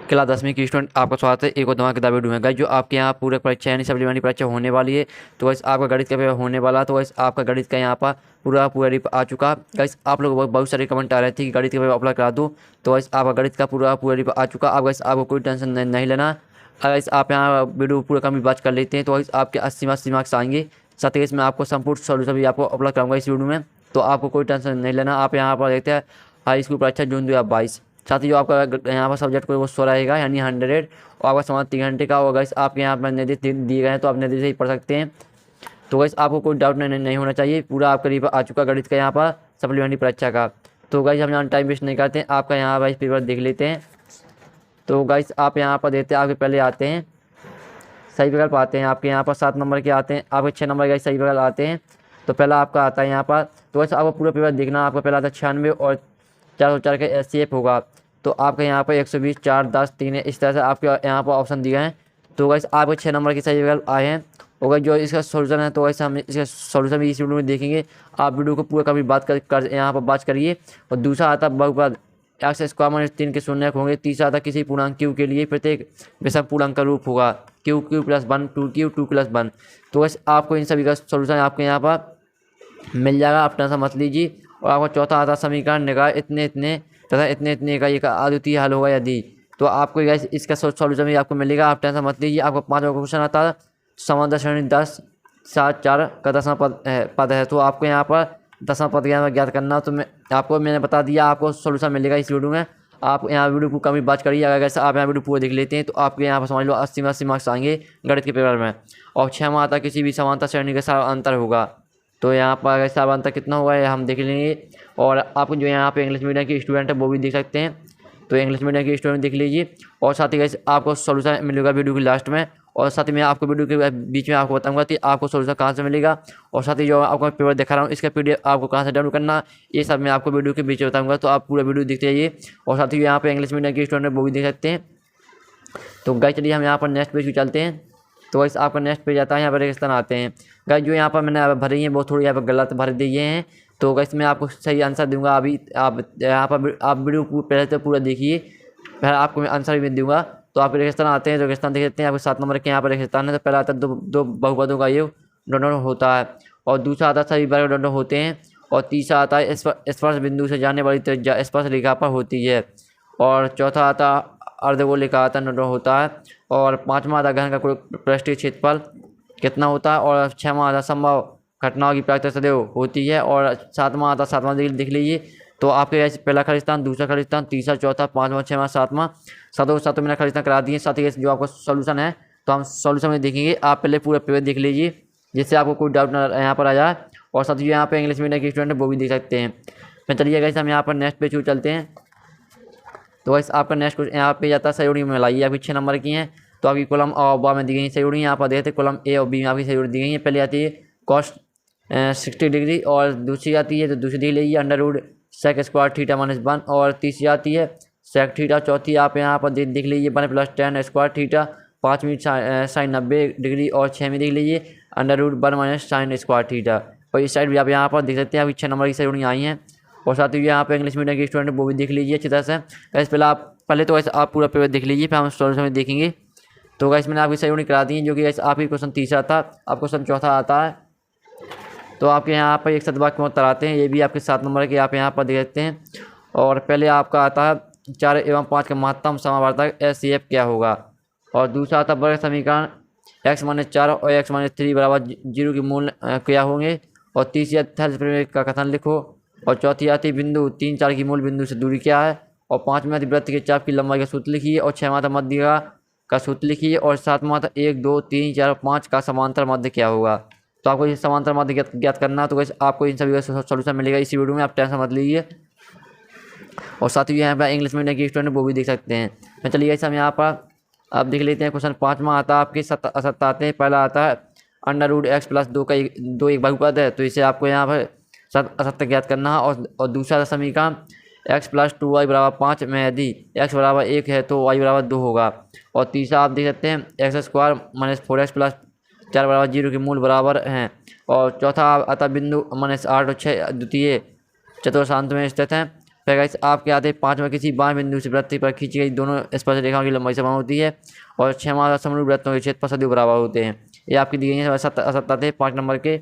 Class 10वीं की student आपका स्वागत है एक और धमाकेदार वीडियो में। गाइस जो आपके यहाँ पूरे परीक्षा यानी सप्लीमेंट्री परीक्षा होने वाली है, तो गाइस आपका गणित का पेपर होने वाला, तो गाइस आपका गणित का यहाँ पर पूरा आ चुका। गाइस आप लोग बहुत सारे कमेंट आ रहे थे कि गणित का पेपर अप्लाई करा दूँ, तो गाइस आपका गणित का पूरा आ चुका। अब गाइस आपको कोई टेंशन नहीं लेना। गाइस आप यहाँ वीडियो पूरा कम बात कर लेते हैं, तो गाइस आपके 80 मार्क्स आएंगे। साथ ही इसमें आपको संपूर्ण सोल्यूशन भी आपको अप्लाई कराऊंगा इस वीडियो में, तो आपको कोई टेंशन नहीं लेना। आप यहाँ पर देखते हैं हाई स्कूल परीक्षा जून 2022। साथ ही जो आपका यहाँ पर सब्जेक्ट कोई वो 100 रहेगा यानी 100, और आपका समाज 3 घंटे का होगा। इस आपके यहाँ पर निर्देश दिए गए हैं, तो आप निर्देश से ही पढ़ सकते हैं। तो गाइस आपको कोई डाउट नहीं होना चाहिए, पूरा आपका करीब आ चुका गणित का यहाँ पर सप्लीमेंट्री परीक्षा का। तो गाइस हम यहाँ टाइम वेस्ट नहीं करते हैं, आपका यहाँ पर पेपर देख लेते हैं। तो गाइस आप यहाँ पर देखते हैं, आपके पहले आते हैं सही विकल्प आते हैं। आपके यहाँ पर 7 नंबर के आते हैं, आपके 6 नंबर के सही विकल्प आते हैं। तो पहला आपका आता है यहाँ पर, तो वैसे आपको पूरा पेपर देखना। आपका पहला आता है 96 और 404 का एससीएफ होगा। तो आपके यहाँ पर 120, 4, 10, 3 है, इस तरह से आपके यहाँ पर ऑप्शन दिए हैं। तो वैसे आपके 6 नंबर के सही विकल्प आए हैं। और जो इसका सोल्यूशन है, तो वैसे हम इसका सोल्यूशन भी इस वीडियो में देखेंगे। आप वीडियो को पूरा कभी बात कर यहाँ पर बात करिए। और दूसरा आता है बहुपद एक्स स्क्वायर माइनस 3 के शून्यक होंगे। तीसरा आता किसी पूर्णांक क्यू के लिए प्रत्येक विषम पूर्णांक का रूप होगा Q Q plus 1, 2q 2 plus 1। तो बस आपको इन सभी का सोल्यूशन आपके यहाँ पर मिल जाएगा, आप टेंशन मत लीजिए। और आपका चौथा आता समीकरण निकाय इतने इतने तथा इतने इतने का एक अद्वितीय हल होगा यदि, तो आपको गैस इसका सोल्यूशन भी आपको मिलेगा, आप टेंशन मत लीजिए। आपको 5वां क्वेश्चन आता है समांतर श्रेणी 10, 7, 4 का 10वां पद है। तो आपको यहाँ पर 10वां पद ज्ञात करना, तो मैंने बता दिया, आपको सोल्यूशन मिलेगा इस वीडियो में। आप यहाँ वीडियो को कमी बात करिए, अगर ऐसा आप यहाँ वीडियो पूरा देख लेते हैं, तो आपके यहाँ पर समझ लो 80 मार्क्स आएंगे गणित के पेपर में। और 6वां आता किसी भी समांतर श्रेणी के साथ अंतर होगा। तो यहाँ पर अगर सारा अंतर कितना हुआ है हम देख लेंगे। और आप जो यहाँ पे इंग्लिश मीडियम के स्टूडेंट है वो भी देख सकते हैं, तो इंग्लिश मीडियम के स्टूडेंट देख लीजिए। और साथ ही आपको सोल्यूशन मिलेगा वीडियो के लास्ट में। और साथ ही मैं आपको वीडियो के बीच में आपको बताऊंगा कि आपको सोल्यूशन कहाँ से मिलेगा। और साथ ही जो आपको पेपर दिखा रहा हूँ इसका PDF आपको कहाँ से डाउनलोड करना, ये सब मैं आपको वीडियो के बीच में बताऊँगा। तो आप पूरा वीडियो देखते रहिए। और साथ ही यहाँ पे इंग्लिश मीडियम के स्टूडेंट वो भी देख सकते हैं। तो गाइस चलिए हम यहाँ पर नेक्स्ट पेज पे चलते हैं। तो गाइस आपका नेक्स्ट पेज आता है, यहाँ पर रेगिस्तान आते हैं। गाइस जो यहाँ पर मैंने भरी है वो थोड़ी यहाँ पर गलत भर दिए हैं। तो गाइस मैं आपको सही आंसर दूंगा। अभी आप यहाँ पर आप वीडियो पहले तो पूरा देखिए, फिर आपको मैं आंसर भी दूंगा। तो आप रेगिस्तान आते हैं, तो रेगिस्तान देख लेते हैं। आपको 7 नंबर के यहाँ पर रेगिस्तान है। तो पहला आता है दो बहुपदों का योग दोनों होता है। और दूसरा आता है सभी वर्ग दोनों होते हैं। और तीसरा आता है स्पर्श बिंदु से जाने वाली त्रिज्या स्पर्श रेखा पर होती है। और चौथा आता अर्धगोलिक आयतन होता है। और 5वां आता घन का कुल पृष्ठीय क्षेत्रफल कितना होता है। और 6वां आता संभव घटनाओं की प्राप्ति सदैव होती है। और 7वां आता 7वां देख लीजिए। तो आपके ऐसे पहला खालिस्तान, दूसरा खालिस्तान, तीसरा, चौथा, 5वां, 6वां, 7वां, सातों मैंने खालिस्तान करा दिए। साथ ही जो आपका सोल्यूशन है, तो हम सोल्यूशन में देखेंगे। आप पहले पूरा पेपर देख लीजिए जिससे आपको कोई डाउट ना यहाँ पर आ जाए। और साथ ही यहाँ पे इंग्लिश मीडियम के स्टूडेंट वो भी देख सकते हैं। फिर चलिए गाइस हम यहाँ पर नेक्स्ट पेज पर चलते हैं। तो गाइस आपका नेक्स्ट क्वेश्चन यहाँ पे जाता है सहयोगी में लाइए। आपकी 6 नंबर की हैं, तो आपकी कॉलम और बा में दी गई सहयोगी यहाँ पर देखते हैं। कॉलम ए और बी में आपकी सहयोगी दी गई है। पहले आती है कॉस 60 डिग्री, और दूसरी आती है तो दूसरी दी लीजिए under root sec square theta -1, और तीसरी आती है सेक थीटा। चौथी आप यहाँ पर देख लीजिए 1 + tan स्क्वायर थीटा। 5वीं साइन 90 डिग्री, और 6वीं देख लीजिए under root 1 - sine square theta. और इस साइड भी आप यहाँ पर देख सकते हैं। अभी 6 नंबर की सहयोगी आई हैं। और साथ ही यहाँ पे इंग्लिश मीडियम के स्टूडेंट वो भी देख लीजिए अच्छी तरह से। गैस पहले तो वैसे आप पूरा पेपर देख लीजिए, फिर हम सोल्यूशन में देखेंगे। तो गैस मैंने आपकी सहयोगी करा दी है, जो कि गैस आपकी क्वेश्चन तीसरा था, आप क्वेश्चन चौथा आता है। तो आपके यहाँ पर एक सदवाक्य में उत्तर आते हैं, ये भी आपके 7 नंबर के आप यहाँ पर देख सकते हैं। और पहले आपका आता है 4 एवं 5 का महत्तम समावर्तक SCF क्या होगा। और दूसरा आता है वर्ग समीकरण x - 4 और x - 3 = 0 के मूल क्या होंगे। और तीसरी थेल्स का कथन लिखो। और चौथी आती बिंदु 3, 4 की मूल बिंदु से दूरी क्या है। और 5वीं आती वृत्त के चाप की लंबाई का सूत्र लिखिए। और 6वां आता मध्य का सूत्र लिखिए। और 7वां आता 1, 2, 3, 4, 5 का समांतर मध्य क्या होगा। तो आपको ये समांतर मध्य ज्ञात करना, तो वैसे आपको इन सभी का सोल्यूशन मिलेगा इसी वीडियो में, आप टेंशन मत लीजिए। और साथ ही यहाँ पर इंग्लिश मीडियम के स्टूडेंट वो भी देख सकते हैं। मैं चलिए हम यहाँ पर आप देख लेते हैं। क्वेश्चन 5वां आता है आपके 7 आते हैं। पहला आता है अंडर रूट x + 2 का 2 एक बहुपद है, तो इसे आपको यहाँ पर असत्य ज्ञात करना है। और दूसरा समीकरण x + 2y = 5 में यदि x = 1 है तो y = 2 होगा। और तीसरा आप देख सकते हैं x² - 4x + 4 = 0 के मूल बराबर हैं। और चौथा आता बिंदु -8 और 6 द्वितीय चतुर्थांश में स्थित हैं। फिर गाइस आपके आते 5 में किसी बाएं बिंदु से वृत्त पर खींची गई दोनों स्पर्श रेखाओं की लंबाई समान होती है और 6 समरूप वृत्तों के क्षेत्रफल सदैव बराबर होते हैं। ये आपकी दी गई है 7 5 नंबर के।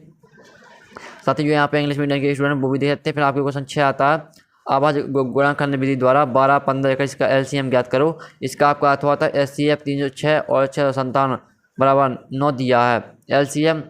साथ ही जो यहाँ पे इंग्लिश मीडियम के स्टूडेंट वो भी देख सकते हैं। फिर आपके क्वेश्चन 6 आता है, आवाज गुणनखंड विधि द्वारा 12, 15, 21 का एलसीएम ज्ञात करो। इसका आपका अर्थ होता है SCF 306 और 657 बराबर 9 दिया है। एलसीएम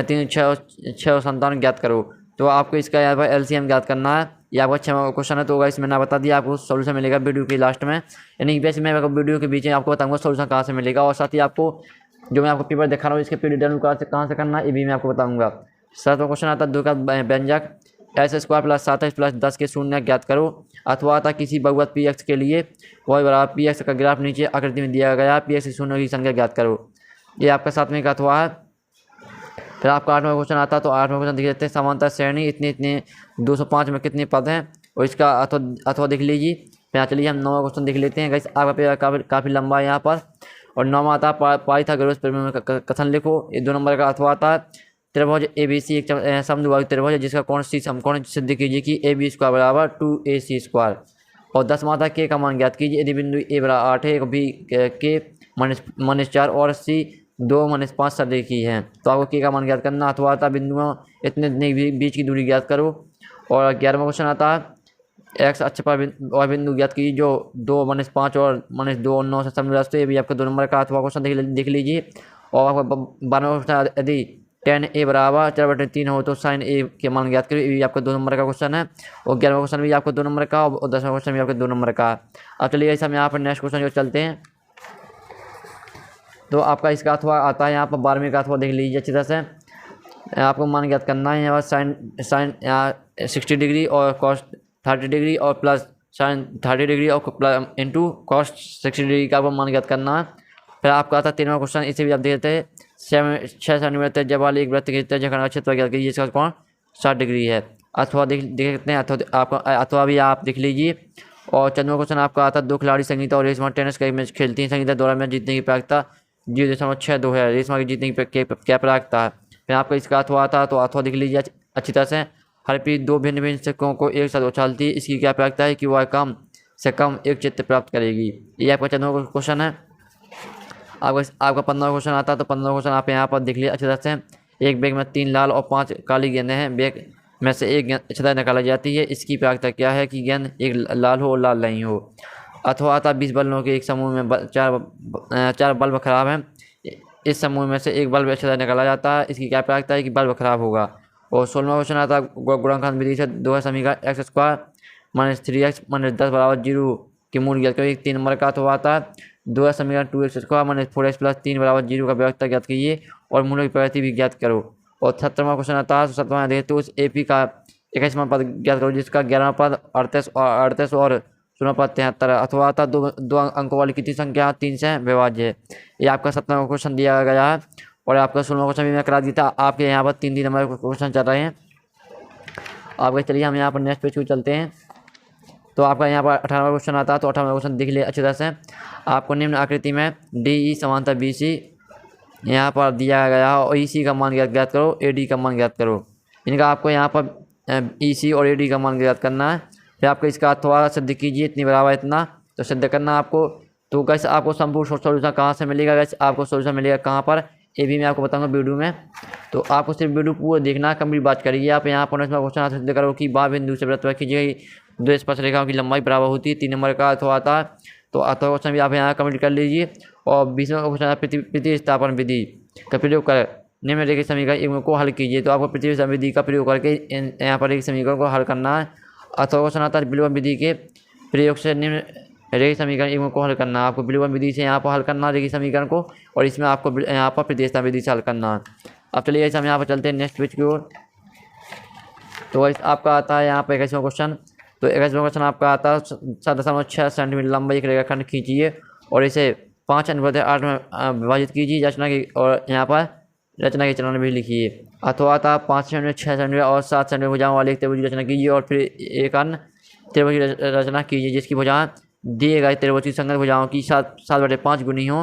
306 ज्ञात करो। तो आपको इसका यहाँ पर एलसीएम ज्ञात करना है। ये आपका 6वां क्वेश्चन है। तो गाइस मैंने बता दिया, आपको सोल्यूशन मिलेगा वीडियो के लास्ट में, यानी वैसे मैं वीडियो के बीच में आपको बताऊंगा सोल्यूशन कहाँ से मिलेगा। और साथ ही आपको जो मैं आपको पेपर दिखा रहा हूँ इसके पीडी डाउनलोड कहाँ से करना है ये भी मैं आपको बताऊँगा। 7वां क्वेश्चन आता है 2 का व्यंजक S² + 7x + 10 के शून्य ज्ञात करो। अथवा आता किसी बहुपद Px के लिए y बराबर Px का ग्राफ नीचे आकृति में दिया गया, Px के शून्यों की संख्या ज्ञात करो। ये आपका 7वें का अथवा है। फिर आपका 8वां क्वेश्चन आता है। तो 8वां क्वेश्चन देख लेते हैं, समांतर श्रेणी इतने 205 में कितने पद हैं और इसका अथवा देख लीजिए। फिर चलिए हम 9वां क्वेश्चन देख लेते हैं। गाइस आपका पेपर काफ़ी लंबा है यहाँ पर। और 9वां आता है पाइथागोरस प्रमेय में कथन लिखो। ये 2 नंबर का अथवा आता है, त्रिभुज ABC एक समद्विबाहु त्रिभुज है जिसका कोण C समकोण सिद्ध कीजिए कि AB² बराबर 2AC²। और 10वां था K का मान ज्ञात कीजिए। यदि बिंदु A बराबर 8 है, B K -4 और C 2 -5 सरेखी है तो आपको K का मान ज्ञात करना। अथवा आता बिंदुओं इतने बीच की दूरी ज्ञात करो। और 11वां क्वेश्चन आता है X अक्ष पर और बिंदु ज्ञात कीजिए जो 2 -5 और -2 और 9 से समरूप है। ये भी आपका 2 नंबर का अथवा क्वेश्चन देख लीजिए। और आपका 12वां क्वेश्चन, यदि tan A बराबर 4/3 हो तो sin A के मान ज्ञात करिए। ये भी आपका 2 नंबर का क्वेश्चन है। और 11वां क्वेश्चन भी आपका 2 नंबर का और 10वां क्वेश्चन भी आपका 2 नंबर का। अब चलिए हम यहाँ पर नेक्स्ट क्वेश्चन जो चलते हैं। तो आपका इसका अथवा आता है यहाँ पर 12वें का अथवा देख लीजिए अच्छी तरह से। आपको मान ज्ञात करना है यहाँ पर साइन 60 डिग्री और कॉस 30 डिग्री और प्लस साइन 30 डिग्री और इंटू कॉस 60 डिग्री का आपको मान ज्ञात करना है। फिर आपका आता है 13वां क्वेश्चन, इसे भी आप देख लेते हैं। 6 सेंटीमीटर त्रिज्या वाले एक वृत्त के त्रिज्या का क्षेत्र ज्ञात कीजिए, इसका कोण 60 डिग्री है। अथवा देख सकते हैं। अथवा भी आप देख लीजिए। और 14वां क्वेश्चन आपका आता है 2 खिलाड़ी संगीता और रेशमा टेनिस का मैच खेलती हैं। संगीता द्वारा मैच जीतने की प्रायिकता 0.62 है। रेशमा की जीतने की क्या प्रायिकता है। फिर आपका इसका अथवा आता है। तो अथवा देख लीजिए अच्छी तरह से। हरप्रीत 2 भिन्न भिन्न सिक्कों को एक साथ उछालती है, इसकी क्या प्रायिकता है कि वह कम से कम एक चित्र प्राप्त करेगी। ये आपका 14वां क्वेश्चन है। आपका 15वां क्वेश्चन आता है। तो 15वां क्वेश्चन आप यहाँ पर देख लीजिए अच्छी तरह से। एक बैग में 3 लाल और 5 काली गेंदें हैं। बैग में से एक गेंद अच्छी तरह निकाली जाती है, इसकी प्रायिकता क्या है कि गेंद एक लाल हो और लाल नहीं हो। अथवा आता 20 बल्बों के एक समूह में 4 बल्ब खराब हैं। इस समूह में से एक बल्ब अच्छी तरह निकाला जाता है, इसकी क्या प्रायिकता है कि बल्ब खराब होगा। और 16वां क्वेश्चन आता है गुणनखंड विधि से 2 समीकरण x² - 3x - 10 बराबर 0 के मूल ज्ञात करो। 3 नंबर का अथवा आता है 2 समीकरण 2x² - 4x + 3 बराबर 0 का व्यवस्था ज्ञात कीजिए और मूलों की प्रगति भी ज्ञात करो। और 17वां क्वेश्चन आता है 17वां देखते तो उस AP का 21वां पद ज्ञात करो जिसका 11वां पद 38 और 16वां पद 73। अथवा आता 2 अंकों वाली कितनी संख्या 3 से विभाज्य है। ये आपका 17वां क्वेश्चन दिया गया है। और आपका 16वां क्वेश्चन भी मैं करा दिया था। आपके यहाँ पर 3 नंबर क्वेश्चन चल रहे हैं आपके। चलिए हम यहाँ पर नेक्स्ट पेज को चलते हैं। तो आपका यहाँ पर 18वां क्वेश्चन आता है। तो 18वां क्वेश्चन देख लिया अच्छी तरह से। आपको निम्न आकृति में DE समांतर BC यहाँ पर दिया गया और EC का मान ज्ञात करो, AD का मान ज्ञात करो। इनका आपको यहाँ पर EC और AD का मान ज्ञात करना है। फिर आपको इसका अथवा सिद्ध कीजिए, इतनी बराबर इतना तो सिद्ध करना आपको। तो गैस आपको संपूर्ण सोल्यूशन कहाँ से मिलेगा। गैस आपको सोल्यूशन मिलेगा कहाँ पर, ये भी मैं आपको बताऊंगा वीडियो में। तो आपको सिर्फ वीडियो पूरा देखना, कंप्लीट बात करिए। आप यहाँ पर क्वेश्चन सिद्ध करो कि बाह्य बिंदु से वृत्त खींची 2 स्पर्श रेखाओं की लंबाई बराबर होती है। 3 नंबर का अथवा आता है। तो अथवा क्वेश्चन भी आप यहाँ कंप्लीट कर लीजिए। और 20वां क्वेश्चन प्रतिस्थापन विधि का प्रयोग कर निम्नलिखित समीकरण को हल कीजिए। तो आपको प्रतिस्थापन विधि का प्रयोग करके यहाँ पर एक समीकरण को हल करना है। अथवा क्वेश्चन आता है विलोम विधि के प्रयोग से निम्न रेखीय समीकरण को हल करना है। आपको विलोम विधि से यहाँ पर हल करना है रेखीय समीकरण को, और इसमें आपको यहाँ पर प्रतिस्थापन विधि से हल करना है। अब चलिए हम यहाँ पर चलते हैं नेक्स्ट पेज की ओर। तो आपका आता है यहाँ पर 21वां क्वेश्चन। तो 21वां क्वेश्चन आपका आता है 7.6 सेंटीमीटर लंबा एक रेखाखंड खींचिए और इसे 5/8 में विभाजित कीजिए। रचना की और यहाँ पर रचना के चरण भी लिखिए। अथवा आता 5 सेंटीमीटर 6 सेंटीमीटर और 7 सेंटीमीटर भुजाओं वाले एक त्रिभुज की रचना कीजिए और फिर एक अन्य त्रिभुज की रचना कीजिए जिसकी भुजाएं दिए गए त्रिभुज की संगत भुजाओं की 7/5 गुनी हो।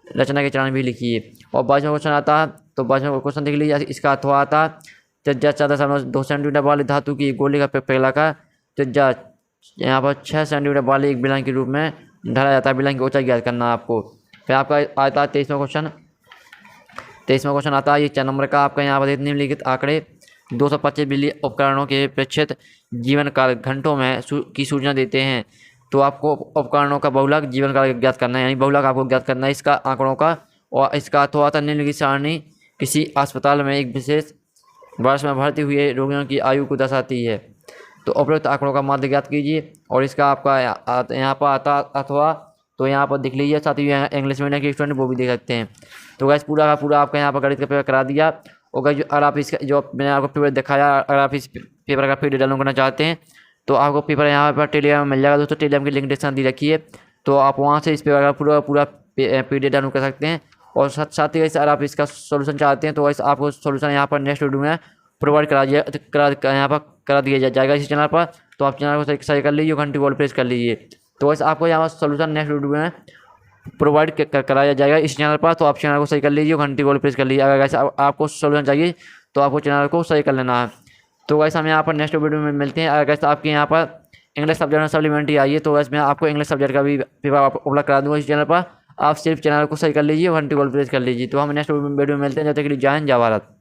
रचना के चरण भी लिखिए। और 22वां क्वेश्चन आता है। तो 22वां क्वेश्चन देख लीजिए। इसका अथवा आता त्रिज्या 4.2 सेंटीमीटर वाली धातु की गोले का पिघला का त्रिज्या यहाँ पर 6 सेंटीमीटर वाले एक बिलन के रूप में ढाला जाता है। बिलन की ऊंचाई ज्ञात करना है आपको। फिर आपका आता है 23वां क्वेश्चन। 23वां क्वेश्चन आता है ये 4 नंबर का आपका। यहाँ पर निम्नलिखित आंकड़े 225 बिजली उपकरणों के प्रेक्षित जीवन काल घंटों में की सूचना देते हैं। तो आपको उपकरणों का बहुलक जीवन काल ज्ञात करना है, यानी बहुलक आपको ज्ञात करना है इसका आंकड़ों का। और इसका अथवा था निम्नलिखित सारणी किसी अस्पताल में एक विशेष वर्ष में भर्ती हुए रोगियों की आयु को दर्शाती है। तो उपरोक्त आंकड़ों का माध्य ज्ञात कीजिए। और इसका आपका यहाँ पर आता अथवा, तो यहाँ पर देख लीजिए। साथ ही इंग्लिश मीडियम के स्टूडेंट वो भी देख सकते हैं। तो गैस पूरा का पूरा आपका यहाँ पर गणित का पेपर करा दिया। और गैस अगर आप इसका जो मैंने आपको पेपर दिखाया, अगर आप इस पेपर का पीडीएफ डाउनलोड करना चाहते हैं तो आपको पेपर यहाँ पर टेलीग्राम में मिल जाएगा दोस्तों। टेलीग्राम की लिंक डिस्क्रिप्शन दी रखी है, तो आप वहाँ से इस पेपर का पूरा पीडीएफ डाउनलोड कर सकते हैं। और साथ ही अगर आप इसका सोल्यूशन चाहते हैं तो वैसे आपको सोल्यूशन यहाँ पर नेक्स्ट वीडियो में प्रोवाइड यहाँ पर करा दिया जाएगा इसी चैनल पर। तो आप चैनल को सही कर लीजिए, घंटी को प्रेस कर लीजिए। तो वैसे आपको यहाँ पर सोल्यूशन नेक्स्ट वीडियो में प्रोवाइड कराया जाएगा इस चैनल पर। तो आप चैनल को सही कर लीजिए, घंटी को प्रेस कर लीजिए। अगर वैसे आपको सोल्यूशन चाहिए तो आपको चैनल को सही कर लेना है। तो वैसे हम यहाँ पर नेक्स्ट वीडियो में मिलते हैं। अगर वैसे आपके यहाँ पर इंग्लिश सब्जेक्ट में सप्लीमेंट्री आई है तो वैसे मैं आपको इंग्लिश सब्जेक्ट का भी पेपर उपलब्ध करा दूँगा इस चैनल पर। आप सिर्फ चैनल को सही कर लीजिए, घंटी को प्रेस कर लीजिए। तो हम नेक्स्ट वीडियो में मिलते हैं। जब तक के लिए जय हिंद, जय भारत।